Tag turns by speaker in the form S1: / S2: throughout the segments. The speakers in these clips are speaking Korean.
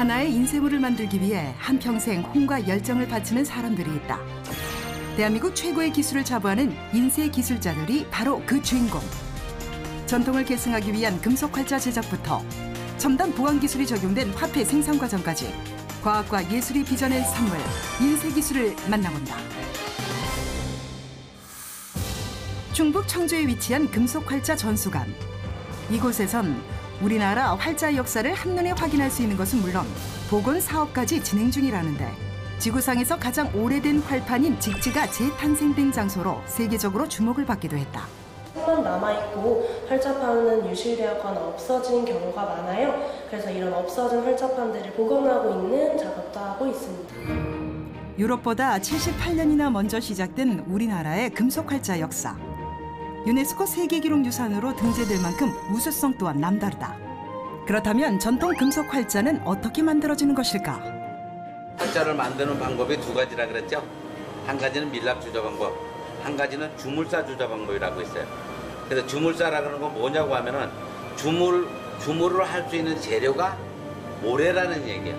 S1: 하나의 인쇄물을 만들기 위해 한평생 혼과 열정을 바치는 사람들이 있다. 대한민국 최고의 기술을 자부하는 인쇄 기술자들이 바로 그 주인공. 전통을 계승하기 위한 금속 활자 제작부터 첨단 보안 기술이 적용된 화폐 생산 과정까지 과학과 예술이 빚어낸 산물, 인쇄 기술을 만나본다. 충북 청주에 위치한 금속 활자 전수관. 이곳에선 우리나라 활자 역사를 한눈에 확인할 수 있는 것은 물론 복원 사업까지 진행 중이라는데 지구상에서 가장 오래된 활판인 직지가 재탄생된 장소로 세계적으로 주목을 받기도 했다.
S2: 만 남아있고 활자판은 유실되었거나 없어진 경우가 많아요. 그래서 이런 없어진 활자판들을 복원하고 있는 작업도 하고 있습니다.
S1: 유럽보다 78년이나 먼저 시작된 우리나라의 금속 활자 역사. 유네스코 세계기록유산으로 등재될 만큼 우수성 또한 남다르다. 그렇다면 전통 금속 활자는 어떻게 만들어지는 것일까?
S3: 활자를 만드는 방법이 두 가지라 그랬죠. 한 가지는 밀랍 주조 방법, 한 가지는 주물사 주조 방법이라고 있어요. 그래서 주물사라는 건 뭐냐고 하면은 주물을 할 수 있는 재료가 모래라는 얘기예요.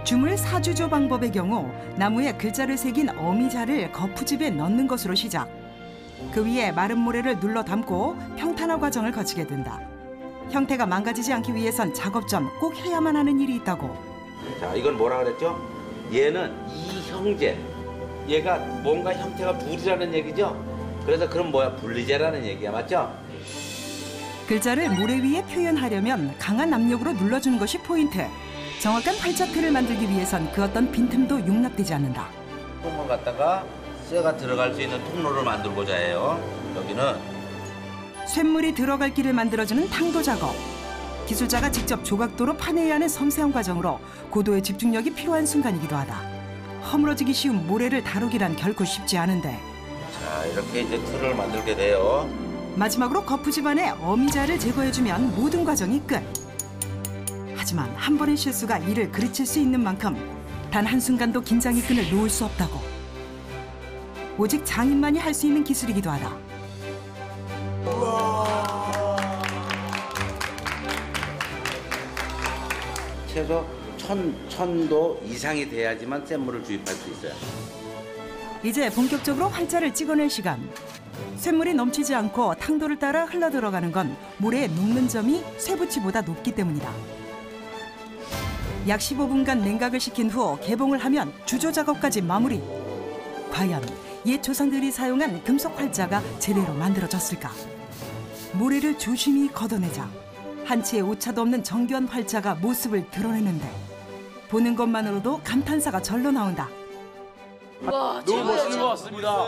S1: 주물 사주조 방법의 경우 나무에 글자를 새긴 어미자를 거푸집에 넣는 것으로 시작. 그 위에 마른 모래를 눌러 담고 평탄화 과정을 거치게 된다. 형태가 망가지지 않기 위해선 작업 전 꼭 해야만 하는 일이 있다고.
S3: 자, 이건 뭐라 그랬죠? 얘는 이형제. 얘가 뭔가 형태가 둘이라는 얘기죠? 그래서 그럼 뭐야? 분리제라는 얘기야, 맞죠?
S1: 글자를 모래 위에 표현하려면 강한 압력으로 눌러주는 것이 포인트. 정확한 활자틀을 만들기 위해선 그 어떤 빈틈도 용납되지 않는다.
S3: 통을 갖다가 쇠가 들어갈 수 있는 통로를 만들고자 해요. 여기는
S1: 쇳물이 들어갈 길을 만들어주는 탕도 작업. 기술자가 직접 조각도로 파내야 하는 섬세한 과정으로 고도의 집중력이 필요한 순간이기도 하다. 허물어지기 쉬운 모래를 다루기란 결코 쉽지 않은데.
S3: 자, 이렇게 이제 틀을 만들게 돼요.
S1: 마지막으로 거푸집 안에 어미자를 제거해주면 모든 과정이 끝. 하지만 한 번의 실수가 이를 그르칠 수 있는 만큼 단 한순간도 긴장의 끈을 놓을 수 없다고. 오직 장인만이 할 수 있는 기술이기도 하다.
S3: 최소 1000도 이상이 돼야지만 쇳물을 주입할 수 있어요.
S1: 이제 본격적으로 활자를 찍어낼 시간. 쇳물이 넘치지 않고 탕도를 따라 흘러들어가는 건 모래의 녹는 점이 쇠붙이보다 높기 때문이다. 약 15분간 냉각을 시킨 후 개봉을 하면 주조 작업까지 마무리. 과연 옛 조상들이 사용한 금속 활자가 제대로 만들어졌을까? 모래를 조심히 걷어내자 한 치의 오차도 없는 정교한 활자가 모습을 드러내는데 보는 것만으로도 감탄사가 절로 나온다.
S4: 와,
S5: 너무 멋있는 것 같습니다.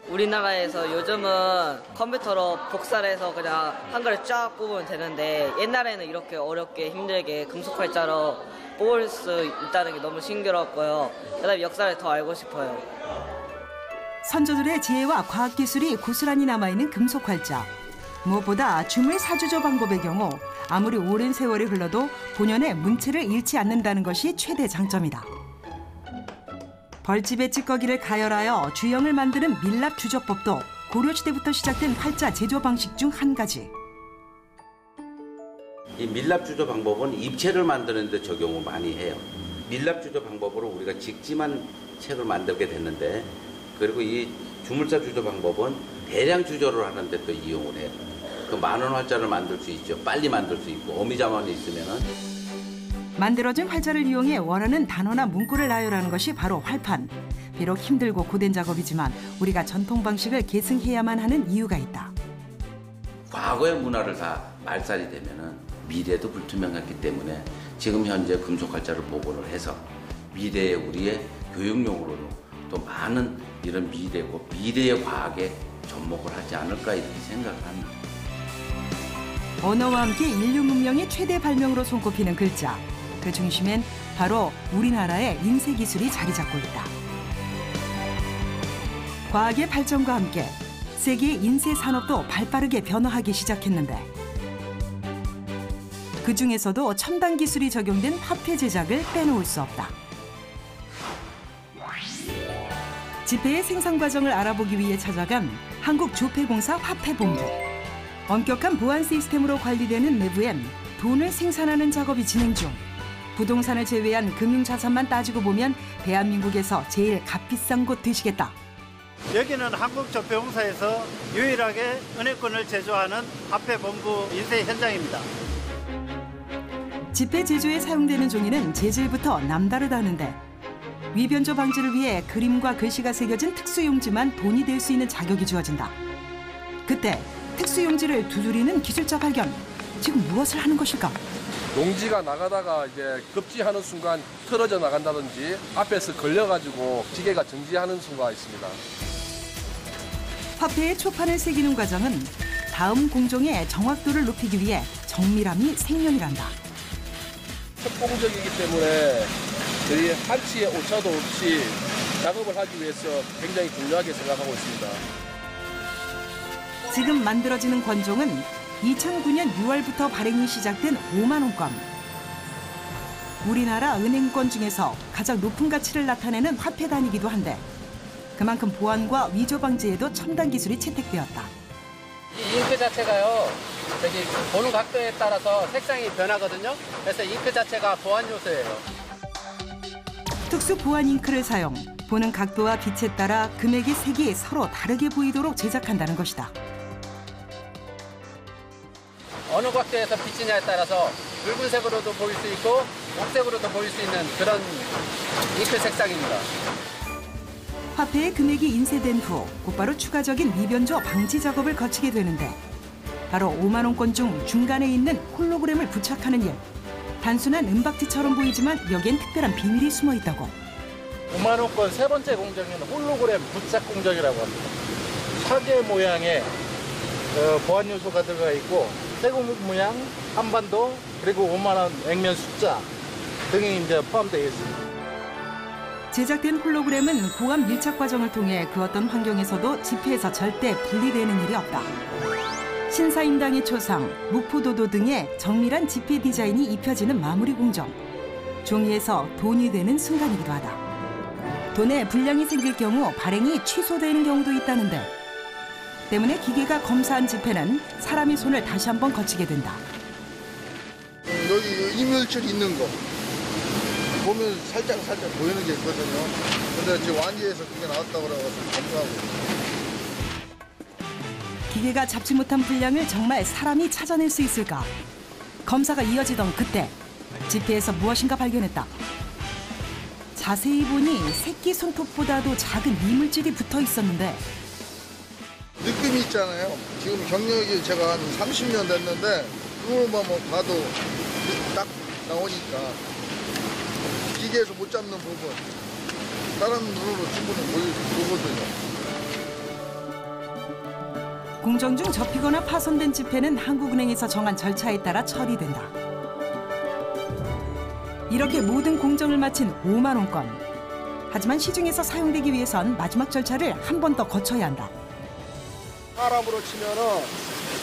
S4: 우리나라에서 요즘은 컴퓨터로 복사를 해서 그냥 한글을 쫙 뽑으면 되는데 옛날에는 이렇게 어렵게 힘들게 금속 활자로 뽑을 수 있다는 게 너무 신기했고요. 그다음에 역사를 더 알고 싶어요.
S1: 선조들의 지혜와 과학기술이 고스란히 남아있는 금속 활자. 무엇보다 주물 사주조 방법의 경우 아무리 오랜 세월이 흘러도 본연의 문체를 잃지 않는다는 것이 최대 장점이다. 벌집의 찌꺼기를 가열하여 주형을 만드는 밀랍 주조법도 고려시대부터 시작된 활자 제조 방식 중 한 가지.
S3: 이 밀랍 주조 방법은 입체를 만드는 데 적용을 많이 해요. 밀랍 주조 방법으로 우리가 직지만 책을 만들게 됐는데 그리고 이 주물사 주조 방법은 대량 주조를 하는 데 또 이용을 해요. 그 많은 활자를 만들 수 있죠. 빨리 만들 수 있고 어미자만 있으면은
S1: 만들어진 활자를 이용해 원하는 단어나 문구를 나열하는 것이 바로 활판. 비록 힘들고 고된 작업이지만 우리가 전통 방식을 계승해야만 하는 이유가 있다.
S3: 과거의 문화를 다 말살이 되면은 미래도 불투명했기 때문에 지금 현재 금속 활자를 복원을 해서 미래의 우리의 교육용으로도 또 많은 이런 미래의 과학에 접목을 하지 않을까 이렇게 생각을 합니다.
S1: 언어와 함께 인류 문명의 최대 발명으로 손꼽히는 글자. 그 중심엔 바로 우리나라의 인쇄 기술이 자리 잡고 있다. 과학의 발전과 함께 세계의 인쇄 산업도 발빠르게 변화하기 시작했는데 그중에서도 첨단 기술이 적용된 화폐 제작을 빼놓을 수 없다. 지폐의 생산 과정을 알아보기 위해 찾아간 한국조폐공사 화폐본부. 엄격한 보안 시스템으로 관리되는 내부엔 돈을 생산하는 작업이 진행 중. 부동산을 제외한 금융자산만 따지고 보면 대한민국에서 제일 값비싼 곳 되시겠다.
S5: 여기는 한국조폐공사에서 유일하게 은행권을 제조하는 화폐본부 인쇄 현장입니다.
S1: 지폐 제조에 사용되는 종이는 재질부터 남다르다는데 위변조 방지를 위해 그림과 글씨가 새겨진 특수용지만 돈이 될 수 있는 자격이 주어진다. 그때 특수용지를 두드리는 기술자 발견. 지금 무엇을 하는 것일까?
S6: 용지가 나가다가 이제 급지하는 순간 틀어져 나간다든지 앞에서 걸려가지고 기계가 정지하는 수가 있습니다.
S1: 화폐에 초판을 새기는 과정은 다음 공정의 정확도를 높이기 위해 정밀함이 생명이란다.
S6: 협공적이기 때문에 저희 한치의 오차도 없이 작업을 하기 위해서 굉장히 중요하게 생각하고 있습니다.
S1: 지금 만들어지는 권종은 2009년 6월부터 발행이 시작된 5만 원권. 우리나라 은행권 중에서 가장 높은 가치를 나타내는 화폐 단위이기도 한데 그만큼 보안과 위조 방지에도 첨단 기술이 채택되었다.
S7: 이 잉크 자체가요, 저기 보는 각도에 따라서 색상이 변하거든요. 그래서 잉크 자체가 보안 요소예요.
S1: 특수 보안 잉크를 사용, 보는 각도와 빛에 따라 금액의 색이 서로 다르게 보이도록 제작한다는 것이다.
S7: 어느 각도에서 비치냐에 따라서 붉은색으로도 보일 수 있고 녹색으로도 보일 수 있는 그런 잉크 색상입니다.
S1: 화폐의 금액이 인쇄된 후 곧바로 추가적인 위변조 방지 작업을 거치게 되는데 바로 5만 원권 중 중간에 있는 홀로그램을 부착하는 일. 단순한 은박지처럼 보이지만 여기엔 특별한 비밀이 숨어 있다고.
S5: 5만 원권 세 번째 공정인 홀로그램 부착 공정이라고 합니다. 사계 모양의 보안 요소가 들어가 있고 태국 모양, 한반도, 그리고 5만 원 액면 숫자 등이 이제 포함되어 있습니다.
S1: 제작된 홀로그램은 고압 밀착 과정을 통해 그 어떤 환경에서도 지폐에서 절대 분리되는 일이 없다. 신사임당의 초상, 무포도도 등의 정밀한 지폐 디자인이 입혀지는 마무리 공정. 종이에서 돈이 되는 순간이기도 하다. 돈에 불량이 생길 경우 발행이 취소되는 경우도 있다는데 때문에 기계가 검사한 지폐는 사람의 손을 다시 한번 거치게 된다.
S8: 여기 이물질 있는 거 보면 살짝 보이는 게 있거든요. 근데 지금 완지에서 그게 나왔다고 그래서 검사하고
S1: 기계가 잡지 못한 불량을 정말 사람이 찾아낼 수 있을까? 검사가 이어지던 그때 지폐에서 무엇인가 발견했다. 자세히 보니 새끼 손톱보다도 작은 이물질이 붙어 있었는데
S8: 느낌이 있잖아요. 지금 경력이 제가 한 30년 됐는데 그걸만 봐도 딱 나오니까 기계에서 못 잡는 부분 다른 눈으로 충분히 보거든요.
S1: 공정 중 접히거나 파손된 지폐는 한국은행에서 정한 절차에 따라 처리된다. 이렇게 모든 공정을 마친 5만 원권. 하지만 시중에서 사용되기 위해선 마지막 절차를 한 번 더 거쳐야 한다.
S6: 사람으로 치면은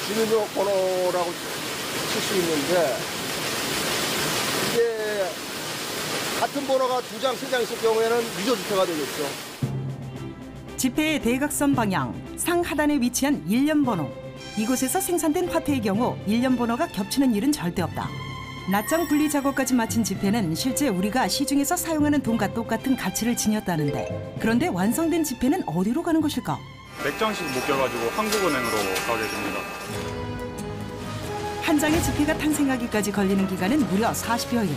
S6: 주민등록번호라고 칠 수 있는데 이게 같은 번호가 2장, 3장 있을 경우에는 위조지폐가 되겠죠.
S1: 지폐의 대각선 방향, 상하단에 위치한 일련 번호. 이곳에서 생산된 화폐의 경우 일련 번호가 겹치는 일은 절대 없다. 낱장 분리 작업까지 마친 지폐는 실제 우리가 시중에서 사용하는 돈과 똑같은 가치를 지녔다는데 그런데 완성된 지폐는 어디로 가는 것일까?
S9: 맥정식 묶여가지고 한국은행으로 가게 됩니다.
S1: 한 장의 지폐가 탄생하기까지 걸리는 기간은 무려 40여일.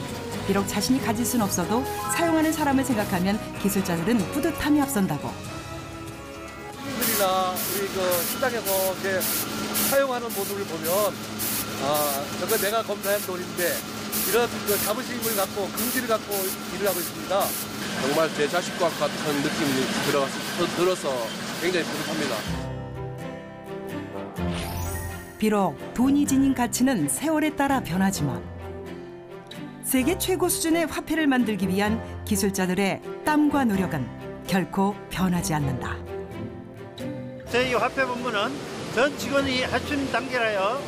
S1: 비록 자신이 가질 순 없어도 사용하는 사람을 생각하면 기술자들은 뿌듯함이 앞선다고.
S6: 시민들이나 우리 그 시장에서 이렇게 사용하는 모습을 보면 저거 내가 검사한 돈인데 이런 그 자부심을 갖고 긍지를 갖고 일을 하고 있습니다. 정말 제 자식과 같은 느낌이 들어서 굉장히 뿌듯합니다.
S1: 비록 돈이 지닌 가치는 세월에 따라 변하지만 세계 최고 수준의 화폐를 만들기 위한 기술자들의 땀과 노력은 결코 변하지 않는다.
S5: 저희 화폐본부는 전 직원이 할 수 있는 단계라여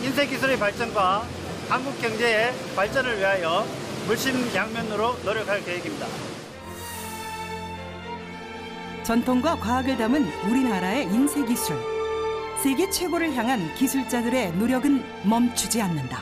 S5: 인쇄기술의 발전과 한국 경제의 발전을 위하여 물심양면으로 노력할 계획입니다.
S1: 전통과 과학을 담은 우리나라의 인쇄기술. 세계 최고를 향한 기술자들의 노력은 멈추지 않는다.